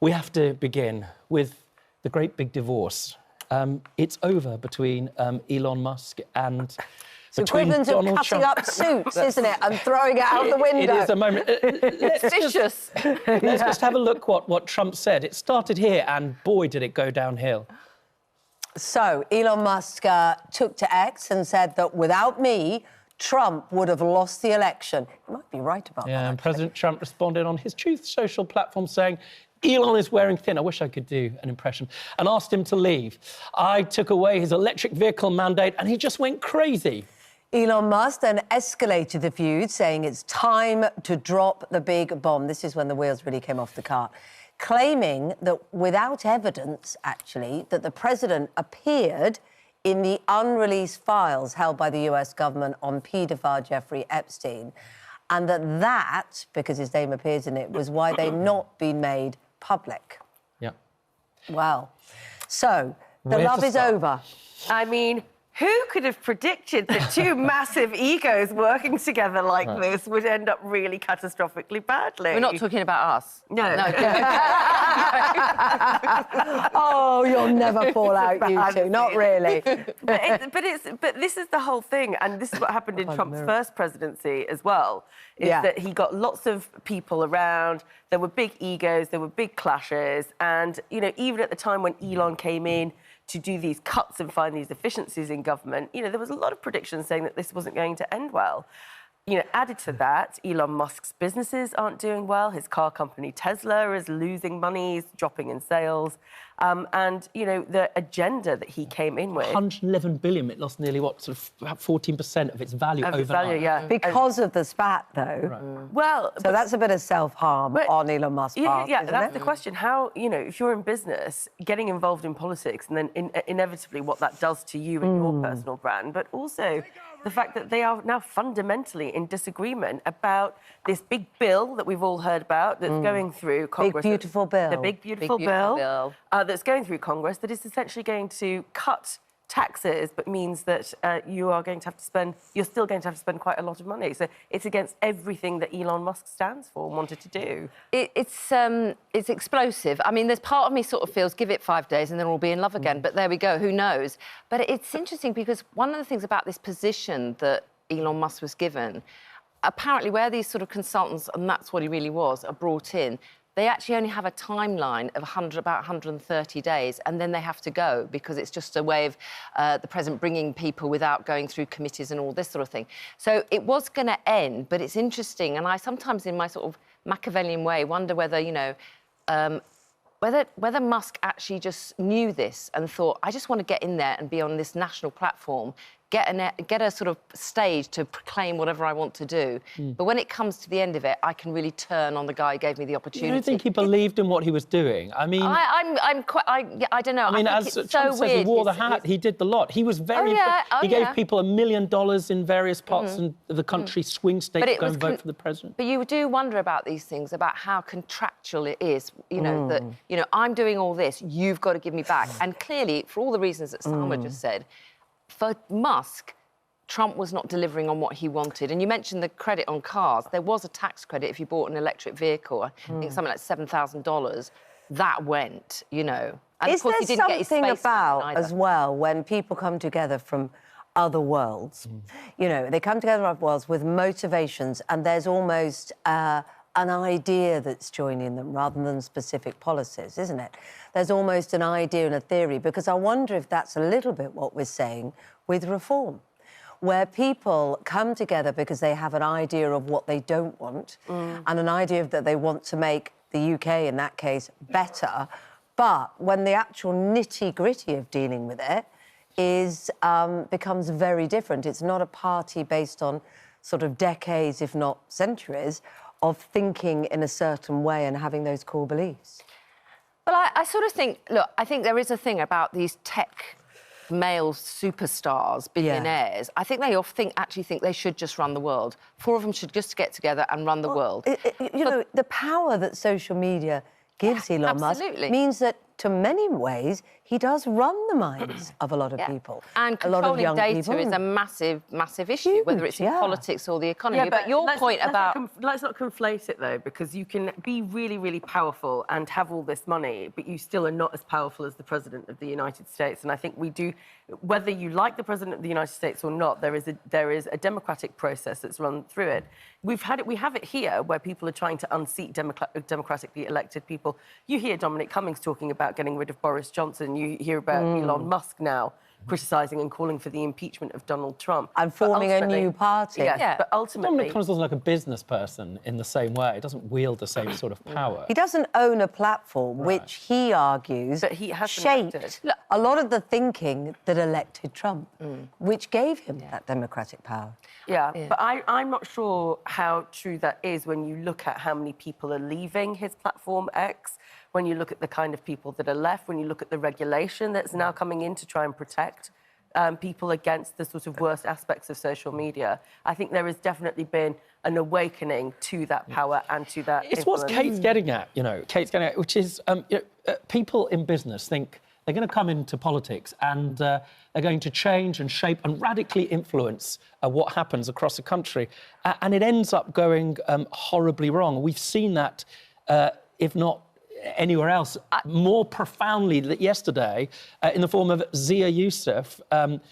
We have to begin with the great big divorce. It's over between Elon Musk and It's equivalent of cutting up suits, isn't it, and throwing it out the window. It is a moment. Let's just have a look what Trump said. It started here, and boy, did it go downhill. So, Elon Musk took to X and said that without me, Trump would have lost the election. He might be right about that. Yeah, and President Trump responded on his Truth Social platform saying, Elon is wearing thin. I wish I could do an impression. And asked him to leave. I took away his electric vehicle mandate and he just went crazy. Elon Musk then escalated the feud, saying it's time to drop the big bomb. This is when the wheels really came off the cart. Claiming that without evidence, actually, that the president appeared in the unreleased files held by the US government on paedophile Jeffrey Epstein, and that, because his name appears in it, was why they've not been made public. Yeah. Well, so the love is over. I mean, who could have predicted that two massive egos working together like this would end up really catastrophically badly? We're not talking about us. No. Oh, you'll never fall out, you two. Not really. But this is the whole thing, and this is what happened in Trump's first presidency as well, is that he got lots of people around, there were big egos, there were big clashes, and, you know, even at the time when Elon came in to do these cuts and find these efficiencies in government, you know, there was a lot of predictions saying that this wasn't going to end well. You know, added to that, Elon Musk's businesses aren't doing well. His car company, Tesla, is losing money, is dropping in sales. And, you know, the agenda that he came in with... 111 billion, it lost nearly, what, sort of 14% of its value overnight. Because of the spat, though. Right. Well... So that's a bit of self-harm on Elon Musk's part, Yeah, isn't that's it? the question. How, you know, if you're in business, getting involved in politics and then inevitably what that does to you and your personal brand, but also the fact that they are now fundamentally in disagreement about this big bill that we've all heard about that's going through Congress. Big, beautiful bill. The big, beautiful bill. That's going through Congress that is essentially going to cut taxes, but means that you're still going to have to spend quite a lot of money. So it's against everything that Elon Musk stands for and wanted to do. It's explosive. I mean, there's part of me sort of feels, give it 5 days and then we'll be in love again. But there we go, who knows? But it's interesting because one of the things about this position that Elon Musk was given, apparently where these sort of consultants, and that's what he really was, are brought in, they actually only have a timeline of about 130 days, and then they have to go because it's just a way of the president bringing people without going through committees and all this sort of thing. So it was going to end, but it's interesting, and I sometimes, in my sort of Machiavellian way, wonder whether, you know, whether Musk actually just knew this and thought, I just want to get in there and be on this national platform, get a sort of stage to proclaim whatever I want to do. But when it comes to the end of it, I can really turn on the guy who gave me the opportunity. You don't think he believed in what he was doing? I mean... I don't know. I mean, as Trump says, he wore the hat, he did the lot. He was very... he gave people $1 million in various parts of the country, swing states, to go and vote for the president. But you do wonder about these things, about how contractual it is, you know, that, you know, I'm doing all this, you've got to give me back. And clearly, for all the reasons that Salma just said, for Musk, Trump was not delivering on what he wanted. And you mentioned the credit on cars. There was a tax credit if you bought an electric vehicle, I think something like $7,000. That went, you know. And Is of course, there he didn't get his something space about, as well, when people come together from other worlds, you know, they come together from other worlds with motivations, and there's almost an idea that's joining them rather than specific policies, isn't it? There's almost an idea and a theory, because I wonder if that's a little bit what we're saying with reform, where people come together because they have an idea of what they don't want and an idea that they want to make the UK, in that case, better. But when the actual nitty-gritty of dealing with it becomes very different. It's not a party based on sort of decades, if not centuries, of thinking in a certain way and having those core beliefs. Well, I sort of think, look, I think there is a thing about these tech male superstars, billionaires. I think they actually think they should just run the world. 4 of them should just get together and run the world. You know, the power that social media gives Elon Musk means that to many ways, he does run the minds of a lot of people. And a lot of controlling young data people. is a massive, massive issue, whether it's in politics or the economy. Yeah, but your point about... Let's not conflate it, though, because you can be really, really powerful and have all this money, but you still are not as powerful as the President of the United States. And I think we do, whether you like the President of the United States or not, there is a democratic process that's run through it. We have it here where people are trying to unseat democratically elected people. You hear Dominic Cummings talking about getting rid of Boris Johnson. You hear about Elon Musk now criticising and calling for the impeachment of Donald Trump. And forming a new party. Yes, but ultimately... Dominic Cummings doesn't like a business person in the same way. He doesn't wield the same sort of power. He doesn't own a platform, which he argues But he has shaped a lot of the thinking that elected Trump, which gave him that democratic power. Yeah, but I'm not sure how true that is when you look at how many people are leaving his platform X, when you look at the kind of people that are left, when you look at the regulation that's now coming in to try and protect people against the sort of worst aspects of social media. I think there has definitely been an awakening to that power and to that It's influence. what Kate's getting at, which is people in business think they're going to come into politics and they're going to change and shape and radically influence what happens across the country. And it ends up going horribly wrong. We've seen that, if not anywhere else, more profoundly yesterday in the form of Zia Yusuf,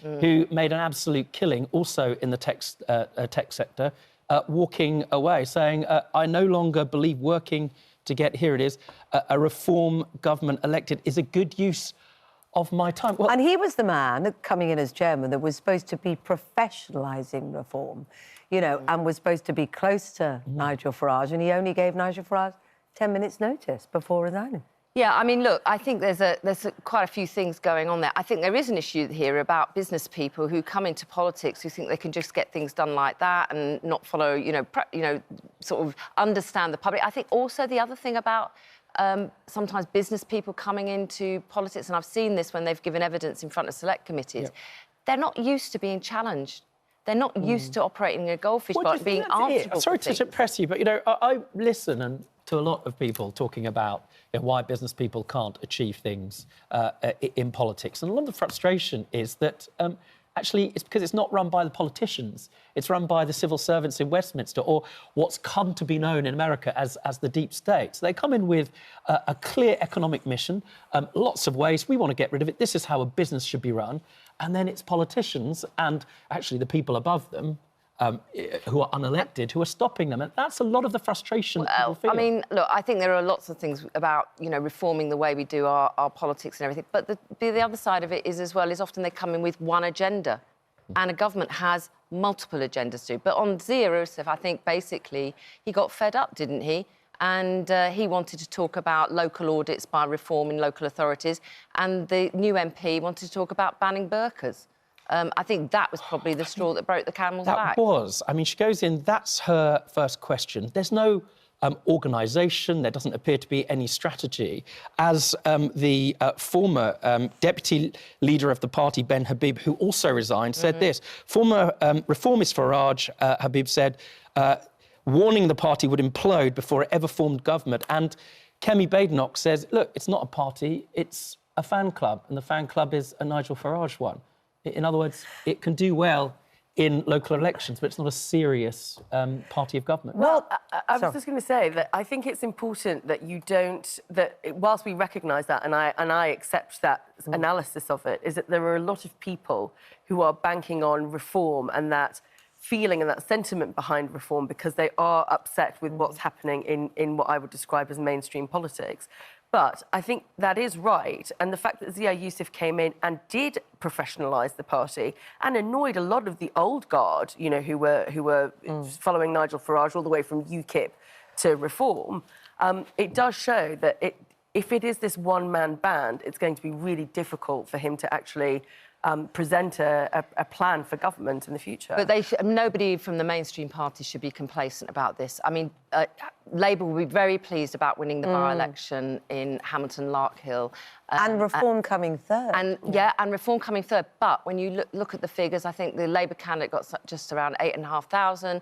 who made an absolute killing also in the tech sector, walking away, saying, I no longer believe working to get, here it is, a reform government elected is a good use of my time. Well, and he was the man coming in as chairman that was supposed to be professionalising reform, and was supposed to be close to Nigel Farage, and he only gave Nigel Farage 10 minutes' notice before resigning. Yeah, I mean, look, I think there's quite a few things going on there. I think there is an issue here about business people who come into politics who think they can just get things done like that and not follow, sort of understand the public. I think also the other thing about sometimes business people coming into politics, and I've seen this when they've given evidence in front of select committees, they're not used to being challenged. They're not used to operating in a goldfish bowl, being answerable. Sorry to press you, but, I listen to a lot of people talking about why business people can't achieve things in politics. And a lot of the frustration is that actually it's because it's not run by the politicians. It's run by the civil servants in Westminster, or what's come to be known in America as the deep state. So they come in with a clear economic mission, lots of ways. We want to get rid of it. This is how a business should be run. And then it's politicians and actually the people above them who are unelected, who are stopping them. And that's a lot of the frustration that people feel. I mean, look, I think there are lots of things about, reforming the way we do our politics and everything. But the other side of it is, as well, is often they come in with one agenda. And a government has multiple agendas too. But on Zia Yusuf, I think, basically, he got fed up, didn't he? And he wanted to talk about local audits by reform in local authorities. And the new MP wanted to talk about banning burkas. I think that was probably the straw that broke the camel's back. That was. I mean, she goes in, that's her first question. There's no organisation, there doesn't appear to be any strategy. As the former deputy leader of the party, Ben Habib, who also resigned, said this. Former reformist Farage, Habib said, warning the party would implode before it ever formed government. And Kemi Badenoch says, look, it's not a party, it's a fan club, and the fan club is a Nigel Farage one. In other words, it can do well in local elections, but it's not a serious party of government. Well, I was just going to say that I think it's important that you don't... that whilst we recognise that, and I accept that analysis of it, is that there are a lot of people who are banking on reform and that feeling and that sentiment behind reform because they are upset with what's happening in what I would describe as mainstream politics. But I think that is right. And the fact that Zia Yusuf came in and did professionalise the party and annoyed a lot of the old guard, who were following Nigel Farage all the way from UKIP to reform, it does show that if it is this one-man band, it's going to be really difficult for him to actually present a plan for government in the future. But nobody from the mainstream party should be complacent about this. I mean, Labour will be very pleased about winning the by-election in Hamilton Larkhill. And reform coming third. And reform coming third. But when you look at the figures, I think the Labour candidate got just around 8,500.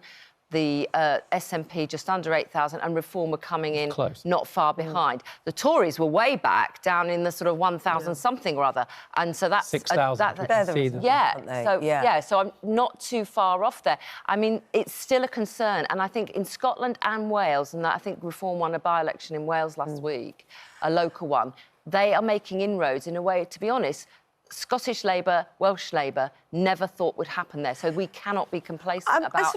the SNP just under 8,000, and Reform were coming in not far Mm. behind. The Tories were way back, down in the sort of 1,000 something or other, and so that's 6,000. So I'm not too far off there. I mean, it's still a concern, and I think in Scotland and Wales, and I think Reform won a by-election in Wales last week, a local one. They are making inroads in a way, to be honest, Scottish Labour, Welsh Labour never thought would happen there. So we cannot be complacent about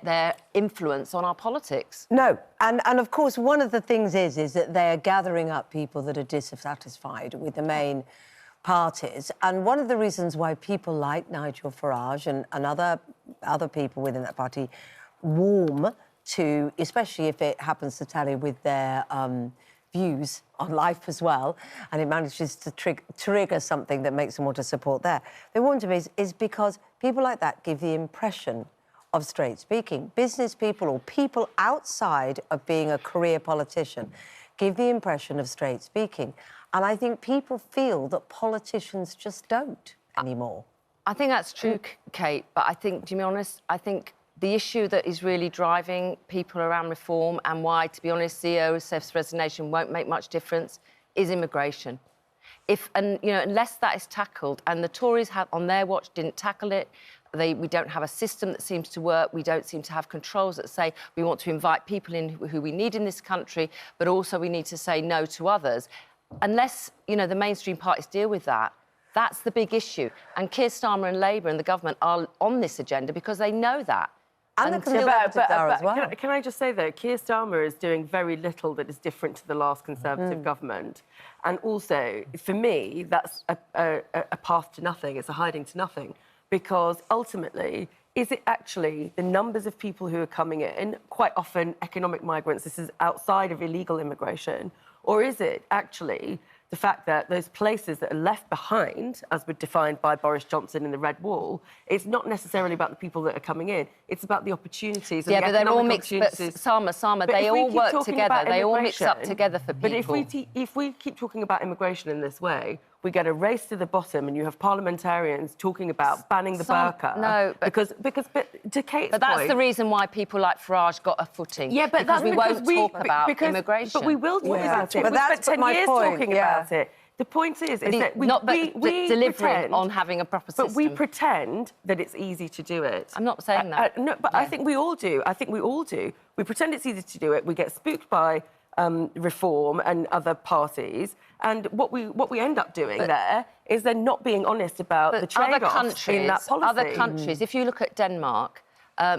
their influence on our politics. No, and of course, one of the things is that they are gathering up people that are dissatisfied with the main parties. And one of the reasons why people like Nigel Farage and other people within that party warm to, especially if it happens to tally with their views on life as well, and it manages to trigger something that makes them want to support there. They want to is because people like that give the impression of straight speaking. Business people or people outside of being a career politician give the impression of straight speaking. And I think people feel that politicians just don't anymore. I think that's true, Kate, but I think, to be honest, I think the issue that is really driving people around Reform and why, to be honest, Zia Yusuf's resignation won't make much difference is immigration. Unless that is tackled, and the Tories have, on their watch, didn't tackle it, we don't have a system that seems to work. We don't seem to have controls that say we want to invite people in who we need in this country, but also we need to say no to others. Unless, the mainstream parties deal with that, that's the big issue. And Keir Starmer and Labour and the government are on this agenda because they know that. And the Conservatives are as well. Can I just say, though, Keir Starmer is doing very little that is different to the last Conservative government. And also, for me, that's a path to nothing. It's a hiding to nothing. Because ultimately, is it actually the numbers of people who are coming in, quite often economic migrants, this is outside of illegal immigration, or is it actually the fact that those places that are left behind, as were defined by Boris Johnson in the Red Wall, it's not necessarily about the people that are coming in, it's about the opportunities and the but they're all mixed. But But they all work together. They all mix up together for people. But if we keep talking about immigration in this way, we get a race to the bottom, and you have parliamentarians talking about banning the burqa. No, because to Kate's But that's point, the reason why people like Farage got a footing. Yeah, but because we won't talk about immigration. But we will talk about it. But that's spent 10 years talking about it. The point is that we delivering pretend, on having a proper system. But we pretend that it's easy to do it. I'm not saying that. No, but I think we all do. We pretend it's easy to do it. We get spooked by Reform and other parties, and what we end up doing there is they're not being honest about the trade-offs in that policy. Other countries, if you look at Denmark,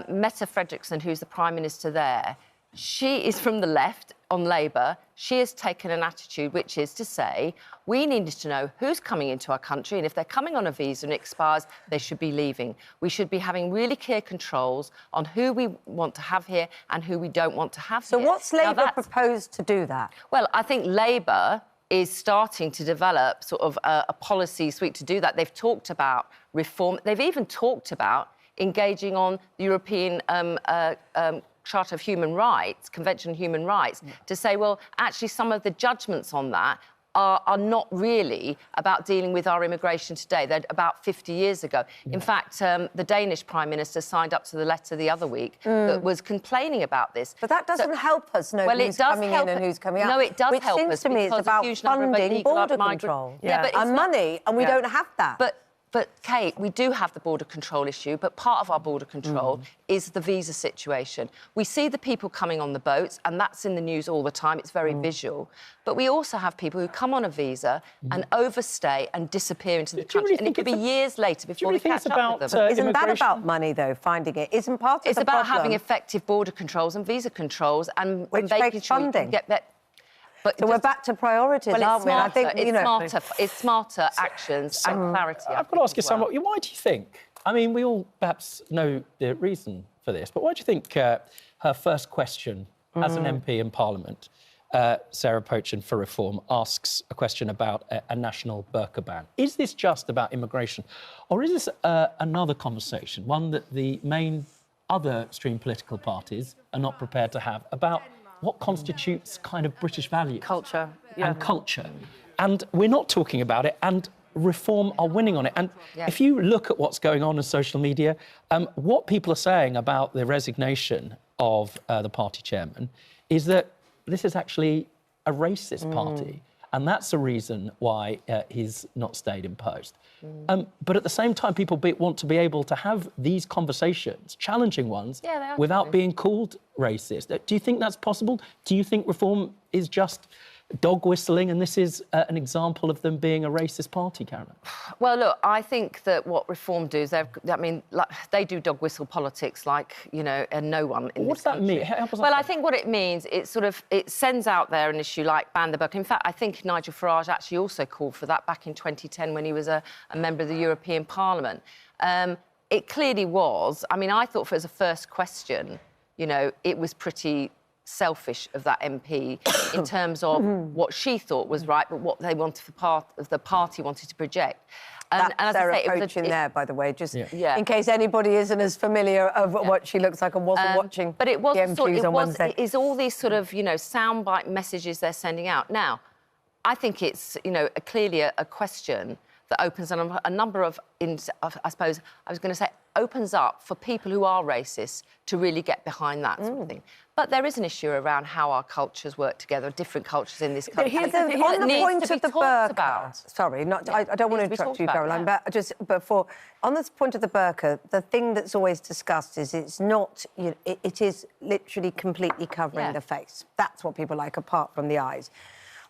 Mette Frederiksen, who's the Prime Minister there, she is from the left on Labour. She has taken an attitude which is to say we need to know who's coming into our country, and if they're coming on a visa and it expires, they should be leaving. We should be having really clear controls on who we want to have here and who we don't want to have here. So what's Labour proposed to do that? Well, I think Labour is starting to develop sort of a policy suite to do that. They've talked about reform. They've even talked about engaging on the European Charter of Human Rights, Convention on Human Rights, to say, well, actually some of the judgments on that are not really about dealing with our immigration today. They're about 50 years ago. In fact, the Danish Prime Minister signed up to the letter the other week that was complaining about this. But that doesn't help us know who's coming in and who's coming out. No, it does help us. Which seems to me it's about funding border control and money, and we don't have that. But, Kate, we do have the border control issue, but part of our border control is the visa situation. We see the people coming on the boats, and that's in the news all the time. It's very visual. But we also have people who come on a visa and overstay and disappear into the country. And it could be years later before they catch up with them. Isn't that about money, though, finding it? Isn't part of the problem... It's about having effective border controls and visa controls and which making makes sure funding. You can get that. But so we're back to priorities, aren't we? Smarter, I think, it's smarter actions and clarity. I've got to ask you something. Why do you think? I mean, we all perhaps know the reason for this, but why do you think her first question as an MP in Parliament, Sarah Pochen for Reform, asks a question about a national burqa ban? Is this just about immigration, or is this another conversation, one that the main other stream political parties are not prepared to have about what constitutes kind of British values? Culture. And culture. And we're not talking about it. And Reform are winning on it. And if you look at what's going on in social media, what people are saying about the resignation of the party chairman is that this is actually a racist party. And that's the reason why he's not stayed in post. But at the same time, people want to be able to have these conversations, challenging ones, without being called racist. Do you think that's possible? Do you think Reform is just dog whistling and this is an example of them being a racist party, Caroline? Well, look, I think that what Reform do is they do dog whistle politics like, you know, and no one in What's this that country. mean? Well, I think what it means, it sends out there an issue like ban the burqa. In fact, I think Nigel Farage actually also called for that back in 2010 when he was a member of the European Parliament. It clearly was. I mean, I thought for as a first question, you know, it was pretty selfish of that MP in terms of what she thought was right, but what they wanted the party wanted to project. And as their approach in there, by the way, just in case anybody isn't as familiar of what she looks like and wasn't watching. But it was the MQs on Wednesday. It's all these sort of, you know, soundbite messages they're sending out. Now, I think it's, you know, clearly a question that opens a number of, I suppose, I was going to say, opens up for people who are racist to really get behind that sort of thing. But there is an issue around how our cultures work together, different cultures in this country. On the point of the burqa, sorry, I don't want to interrupt you, Caroline, but just before, on this point of the burqa, the thing that's always discussed is it's not, you know, it is literally completely covering the face. That's what people like, apart from the eyes,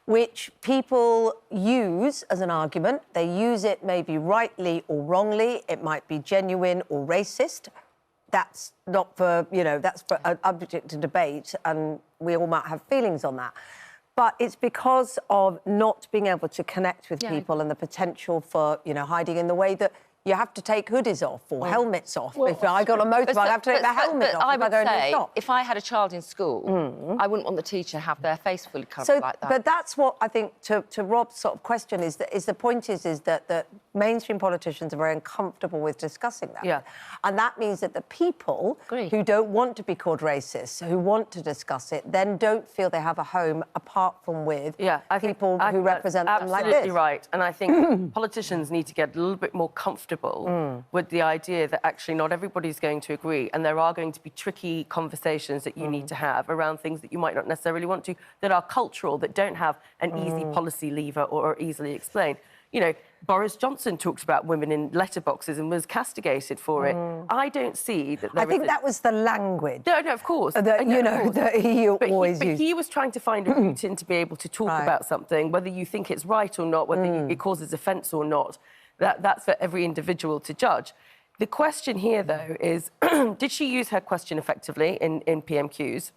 which people use as an argument. They use it maybe rightly or wrongly. It might be genuine or racist. That's not for, you know, that's for an object to debate, and we all might have feelings on that. But it's because of not being able to connect with people and the potential for, you know, hiding in the way that you have to take hoodies off or helmets off. If I got a motorbike, I have to take the helmet off. I would say, if I had a child in school, I wouldn't want the teacher to have their face fully covered like that. But that's what I think, to Rob's sort of question, is the point is that mainstream politicians are very uncomfortable with discussing that. Yeah. And that means that the people who don't want to be called racist, who want to discuss it, then don't feel they have a home apart from with people who represent them like this. Absolutely right. And I think politicians need to get a little bit more comfortable with the idea that actually not everybody's going to agree, and there are going to be tricky conversations that you need to have around things that you might not necessarily want to, that are cultural, that don't have an easy policy lever or are easily explained. You know, Boris Johnson talked about women in letterboxes and was castigated for it. I don't see that there I think that was the language. No, of course. That, you know, that he always used. But he was trying to find a route in to be able to talk about something, whether you think it's right or not, whether it causes offence or not. That's for every individual to judge. The question here, though, is did she use her question effectively in PMQs?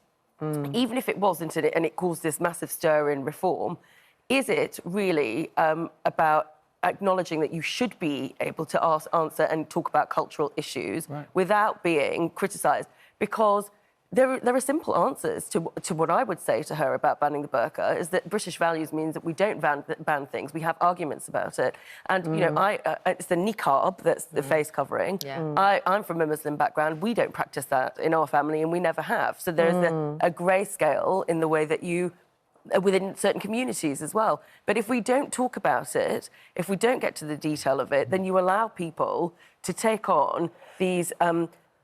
Even if it wasn't and it caused this massive stir in Reform, is it really about acknowledging that you should be able to answer and talk about cultural issues without being criticised? Because there are simple answers to what I would say to her about banning the burqa, is that British values means that we don't ban things. We have arguments about it. And, you know, it's the niqab that's the face covering. I'm from a Muslim background. We don't practice that in our family, and we never have. So there's a grey scale in the way that you within certain communities as well. But if we don't talk about it, if we don't get to the detail of it, then you allow people to take on these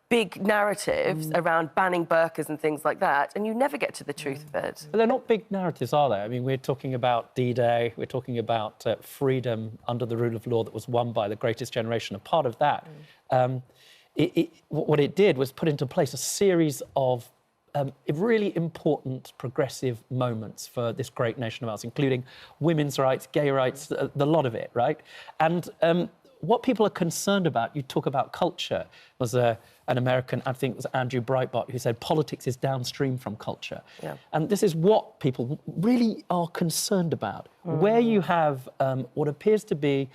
big narratives around banning burqas and things like that, and you never get to the truth of it. But they're not big narratives, are they? I mean, we're talking about D-Day, we're talking about freedom under the rule of law that was won by the greatest generation. A part of that, what it did was put into place a series of really important progressive moments for this great nation of ours, including women's rights, gay rights, the lot of it, right? And what people are concerned about, you talk about culture, was an American, I think it was Andrew Breitbart, who said politics is downstream from culture. Yeah. And this is what people really are concerned about. Where you have what appears to be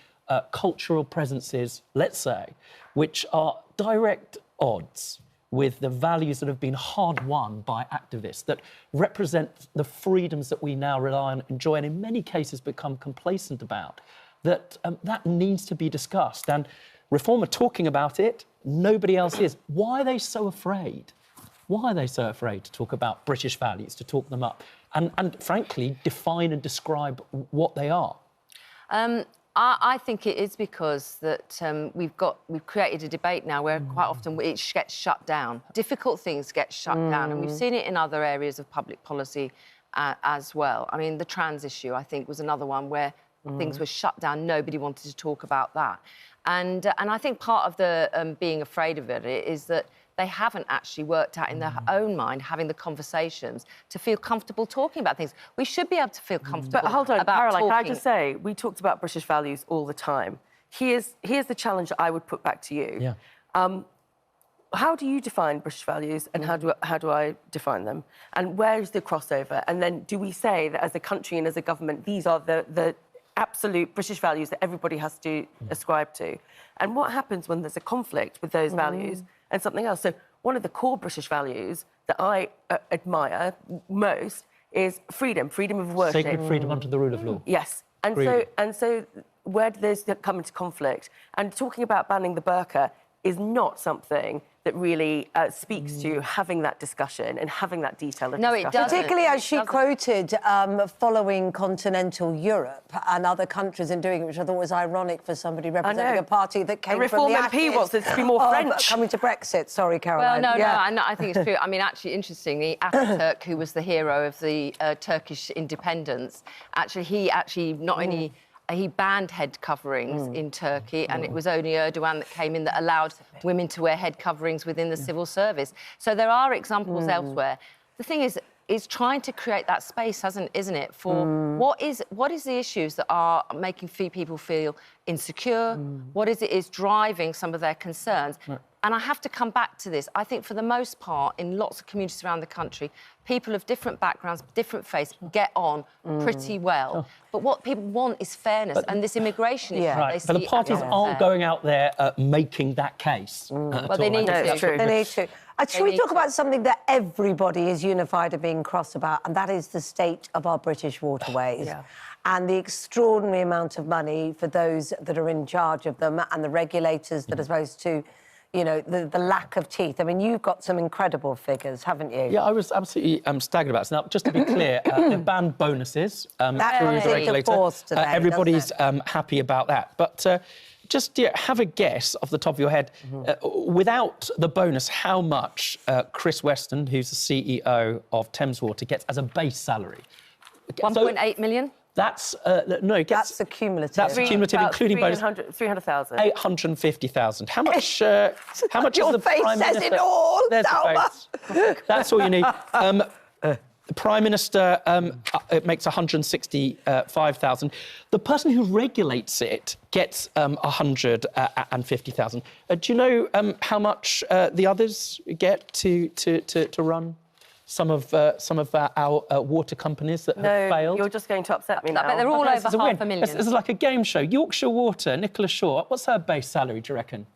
cultural presences, let's say, which are direct odds with the values that have been hard-won by activists, that represent the freedoms that we now rely on, enjoy, and in many cases become complacent about, that needs to be discussed. And Reform are talking about it, nobody else is. Why are they so afraid? Why are they so afraid to talk about British values, to talk them up, and frankly, define and describe what they are? I think it is because that we've created a debate now where quite often it gets shut down. Difficult things get shut down, and we've seen it in other areas of public policy as well. I mean, the trans issue, I think, was another one where things were shut down. Nobody wanted to talk about that. And I think part of the being afraid of it is that they haven't actually worked out in their own mind, having the conversations to feel comfortable talking about things. We should be able to feel comfortable. But hold on, about Caroline, talking. can I just say, we talked about British values all the time. Here's the challenge I would put back to you. Yeah. How do you define British values, and how do I define them? And where is the crossover? And then do we say that as a country and as a government, these are the absolute British values that everybody has to ascribe to? And what happens when there's a conflict with those values and something else? So one of the core British values that I admire most is freedom of worship. Sacred freedom under the rule of law. Yes. And so where do those come into conflict? And talking about banning the burqa is not something that really speaks to having that discussion and having that detail of discussion. It doesn't. Particularly as she quoted following continental Europe and other countries in doing it, which I thought was ironic for somebody representing a party that came from the Reform MP wants it to be more French. Coming to Brexit, sorry, Caroline. Well, no, I think it's true. I mean, actually, interestingly, Ataturk, who was the hero of the Turkish independence, he not only... He banned head coverings in Turkey, and it was only Erdogan that came in that allowed women to wear head coverings within the civil service. So there are examples elsewhere. The thing is trying to create that space, isn't it, for what is the issues that are making people feel insecure? What is driving some of their concerns? Right. And I have to come back to this. I think for the most part, in lots of communities around the country, people of different backgrounds, different faiths get on pretty well. But what people want is fairness, and this immigration issue. Right. But the parties aren't going out there making that case. Well, they need to. That's true. They need to. Should we talk about something that everybody is unified in being cross about, and that is the state of our British waterways? And the extraordinary amount of money for those that are in charge of them and the regulators that are supposed to, you know, the lack of teeth. I mean, you've got some incredible figures, haven't you? Yeah, I was absolutely staggered about it. Now, just to be clear, they banned bonuses through the regulator. Today, everybody's happy about that. But just have a guess off the top of your head, without the bonus, how much Chris Weston, who's the CEO of Thames Water, gets as a base salary? 1.8 million? That's that's the cumulative. That's cumulative, including bonus. 300,000. 850,000. How much? How much Your is the face Prime says Minister? it all, There's Salma. the face. That's all you need. The Prime Minister it makes 165,000. The person who regulates it gets 150,000. Do you know how much the others get to run? Some of our water companies that have failed. You're just going to upset me now. I bet they're all over $500,000. This is like a game show. Yorkshire Water, Nicola Shaw, what's her base salary, do you reckon?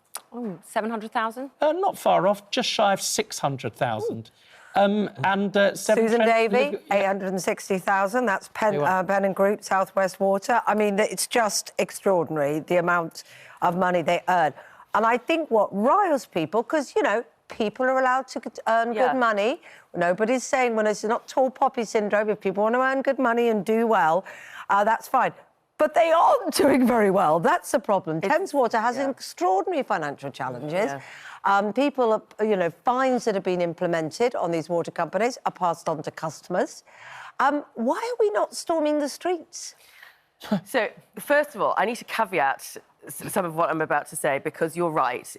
700,000? Not far off, just shy of 600,000. Susan Davy, 860,000. That's Penn and Group, South West Water. I mean, it's just extraordinary, the amount of money they earn. And I think what riles people, because, you know, people are allowed to earn good money. Nobody's saying when it's not tall poppy syndrome. If people want to earn good money and do well, that's fine. But they aren't doing very well. That's the problem. Thames Water has extraordinary financial challenges. People, fines that have been implemented on these water companies are passed on to customers. Why are we not storming the streets? So, first of all, I need to caveat some of what I'm about to say, because you're right.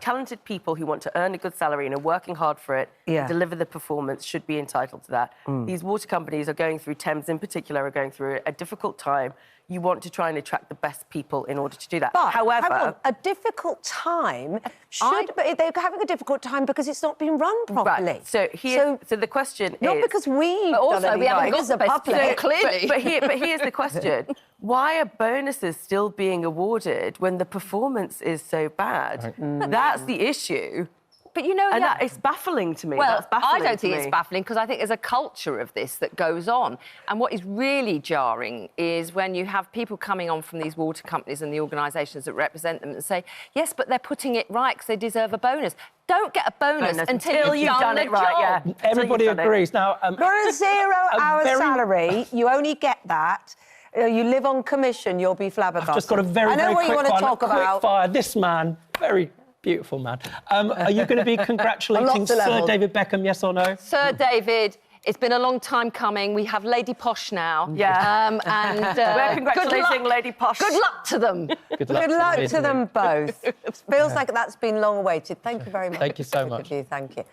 Talented people who want to earn a good salary and are working hard for it, deliver the performance, should be entitled to that. These water companies are going through, Thames in particular, are going through a difficult time. You want to try and attract the best people in order to do that. But, however, a difficult time but they're having a difficult time because it's not been run properly. Right. So the question not is... because we've but also done we haven't got the best public, clearly. But here's the question. Why are bonuses still being awarded when the performance is so bad? Right. That's the issue. But you know, and it's baffling to me. Well, That's baffling I don't think to it's me. baffling, because I think there's a culture of this that goes on. And what is really jarring is when you have people coming on from these water companies and the organisations that represent them and say, yes, but they're putting it right because they deserve a bonus. Don't get a bonus until you've done it right. Yeah. Everybody agrees. Now, for a 0-hour salary, you only get that You live on commission, you'll be flabbergasted. I've just got a very, I know very what quick you want to one. talk about. Quick fire. This man, very beautiful man. Are you going to be congratulating Sir David Beckham, yes or no? Sir David, it's been a long time coming. We have Lady Posh now. Yeah. And we're congratulating Lady Posh. Good luck to them. Good luck, to them both. Feels like that's been long awaited. Thank you very much. Thank you so much. Thank you.